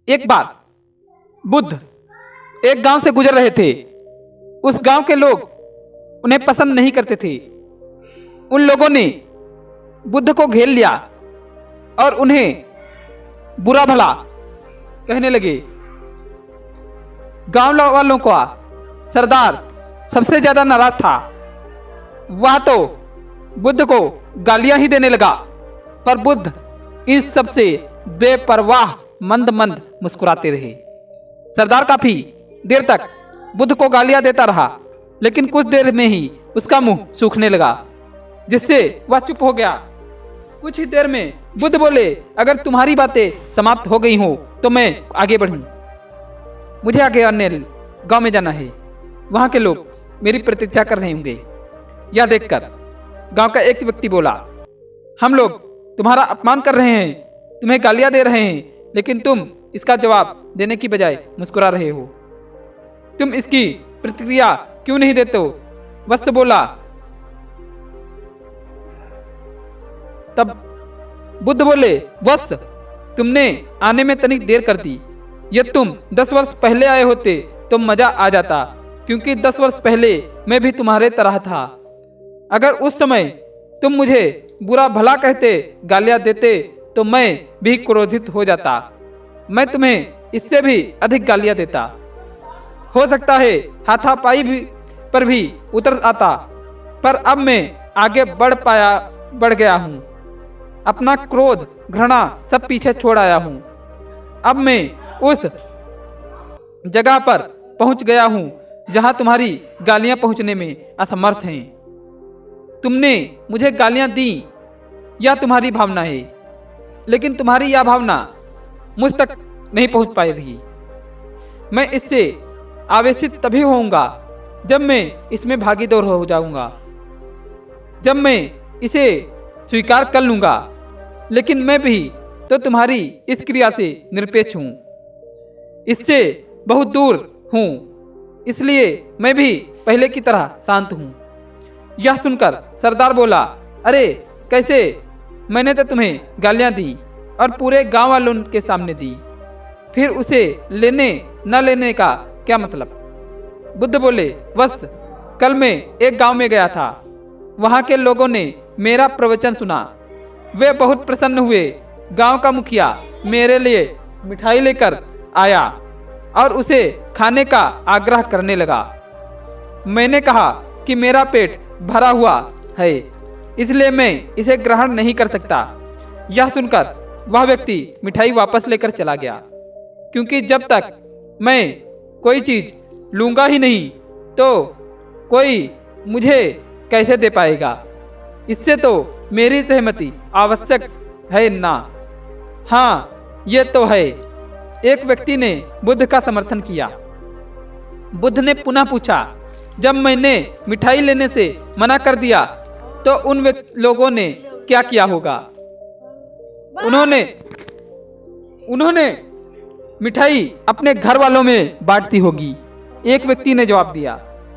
एक बार बुद्ध एक गांव से गुजर रहे थे। उस गांव के लोग उन्हें पसंद नहीं करते थे। उन लोगों ने बुद्ध को घेर लिया और उन्हें बुरा भला कहने लगे। गांव वालों का सरदार सबसे ज्यादा नाराज था। वह तो बुद्ध को गालियां ही देने लगा, पर बुद्ध इस सब से बेपरवाह मंद मंद मुस्कुराते रहे। सरदार काफी देर तक बुद्ध को गालियां देता रहा, लेकिन कुछ देर में ही उसका मुंह सूखने लगा, जिससे वह चुप हो गया। कुछ ही देर में बुद्ध बोले, अगर तुम्हारी बातें समाप्त हो गई हो तो मैं आगे बढ़ूं। मुझे आगे अन्य गांव में जाना है। वहां के लोग मेरी प्रतीक्षा कर रहे होंगे। यह देखकर गांव का एक व्यक्ति बोला, हम लोग तुम्हारा अपमान कर रहे हैं, तुम्हें गालियां दे रहे हैं, लेकिन तुम इसका जवाब देने की बजाय मुस्कुरा रहे हो। तुम इसकी प्रतिक्रिया क्यों नहीं देते हो? वत्स बोला। तब बुद्ध बोले, वत्स, तुमने आने में तनिक देर कर दी। यदि तुम 10 वर्ष पहले आए होते तो मजा आ जाता, क्योंकि 10 वर्ष पहले मैं भी तुम्हारे तरह था। अगर उस समय तुम मुझे बुरा भला कहते, गालियां देते, तो मैं भी क्रोधित हो जाता। मैं तुम्हें इससे भी अधिक गालियां देता। हो सकता है हाथापाई पर भी उतर आता, पर अब मैं आगे बढ़ गया हूँ। अपना क्रोध घृणा सब पीछे छोड़ आया हूँ। अब मैं उस जगह पर पहुंच गया हूँ जहां तुम्हारी गालियां पहुंचने में असमर्थ हैं। तुमने मुझे गालियां दी, यह तुम्हारी भावना है, लेकिन तुम्हारी यह भावना मुझ तक नहीं पहुंच पाई रही। मैं इससे आवेशित तभी होऊंगा जब मैं इसमें भागीदार हो जाऊंगा, जब मैं इसे स्वीकार कर लूंगा। लेकिन मैं भी तो तुम्हारी इस क्रिया से निरपेक्ष हूं, इससे बहुत दूर हूं, इसलिए मैं भी पहले की तरह शांत हूं। यह सुनकर सरदार बोला, अरे कैसे? मैंने तो तुम्हें गालियां दी और पूरे गांव वालों के सामने दी, फिर उसे लेने न लेने का क्या मतलब? बुद्ध बोले, बस कल मैं एक गांव में गया था। वहां के लोगों ने मेरा प्रवचन सुना। वे बहुत प्रसन्न हुए। गांव का मुखिया मेरे लिए मिठाई लेकर आया और उसे खाने का आग्रह करने लगा। मैंने कहा कि मेरा पेट भरा हुआ है, इसलिए मैं इसे ग्रहण नहीं कर सकता। यह सुनकर वह व्यक्ति मिठाई वापस लेकर चला गया, क्योंकि जब तक मैं कोई चीज लूंगा ही नहीं तो कोई मुझे कैसे दे पाएगा? इससे तो मेरी सहमति आवश्यक है ना? हाँ, ये तो है। एक व्यक्ति ने बुद्ध का समर्थन किया। बुद्ध ने पुनः पूछा, जब मैंने मिठाई लेने से मना कर दिया तो उन लोगों ने क्या किया होगा? उन्होंने मिठाई अपने घर वालों में बांटती होगी। एक व्यक्ति ने जवाब दिया।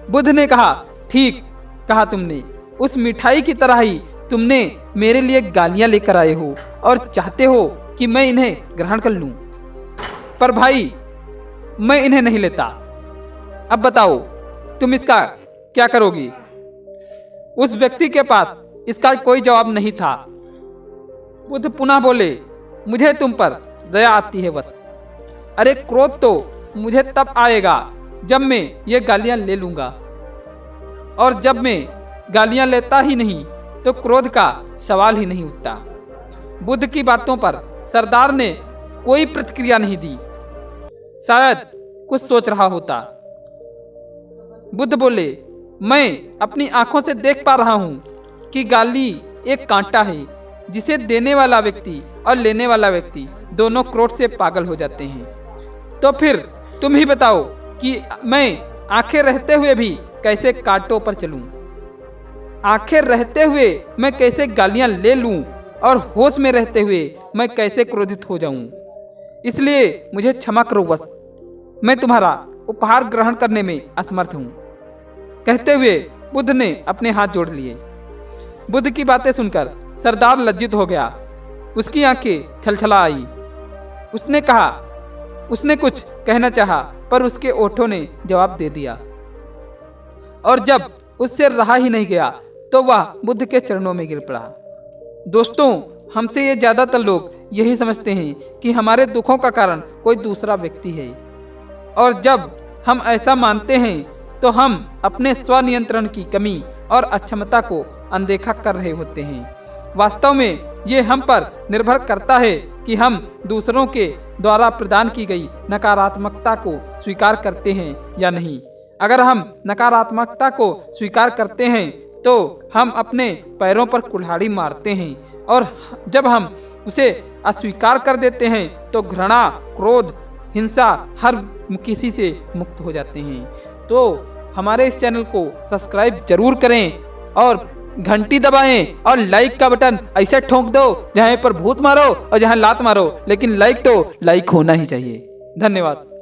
बुद्ध ने कहा, ठीक कहा तुमने। उस मिठाई की तरह ही तुमने मेरे लिए गालियां लेकर आए हो और चाहते हो कि मैं इन्हें ग्रहण कर लूं। पर भाई, मैं इन्हें नहीं लेता। अब बताओ तुम इसका क्या करोगी? उस व्यक्ति के पास इसका कोई जवाब नहीं था। बुद्ध पुनः बोले, मुझे तुम पर दया आती है बस। अरे क्रोध तो मुझे तब आएगा जब मैं ये गालियां ले लूंगा, और जब मैं गालियां लेता ही नहीं तो क्रोध का सवाल ही नहीं उठता। बुद्ध की बातों पर सरदार ने कोई प्रतिक्रिया नहीं दी। शायद कुछ सोच रहा होता। बुद्ध बोले, मैं अपनी आंखों से देख पा रहा हूं कि गाली एक कांटा है जिसे देने वाला व्यक्ति और लेने वाला व्यक्ति दोनों क्रोध से पागल हो जाते हैं। तो फिर तुम ही बताओ कि मैं आंखें रहते हुए भी कैसे कांटों पर चलूं? आंखें रहते हुए मैं कैसे गालियां ले लूं और होश में रहते हुए मैं कैसे क्रोधित हो जाऊं? इसलिए मुझे क्षमा करो बस, मैं तुम्हारा उपहार ग्रहण करने में असमर्थ हूं। कहते हुए बुद्ध ने अपने हाथ जोड़ लिए। बुद्ध की बातें सुनकर सरदार लज्जित हो गया। उसकी आंखें छलछला आई। उसने कहा, उसने कुछ कहना चाहा, पर उसके ओठों ने जवाब दे दिया। और जब उससे रहा ही नहीं गया तो वह बुद्ध के चरणों में गिर पड़ा। दोस्तों, हमसे ये ज़्यादातर लोग यही समझते हैं कि हमारे दुखों का कारण कोई दूसरा व्यक्ति है, और जब हम ऐसा मानते हैं तो हम अपने स्वनियंत्रण की कमी और अक्षमता को अनदेखा कर रहे होते हैं। वास्तव में ये हम पर निर्भर करता है कि हम दूसरों के द्वारा प्रदान की गई नकारात्मकता को स्वीकार करते हैं या नहीं। अगर हम नकारात्मकता को स्वीकार करते हैं तो हम अपने पैरों पर कुल्हाड़ी मारते हैं, और जब हम उसे अस्वीकार कर देते हैं तो घृणा, क्रोध, हिंसा हर किसी से मुक्त हो जाते हैं। तो हमारे इस चैनल को सब्सक्राइब जरूर करें और घंटी दबाएं और लाइक का बटन ऐसे ठोक दो जहाँ पर भूत मारो और जहाँ लात मारो, लेकिन लाइक तो लाइक होना ही चाहिए। धन्यवाद।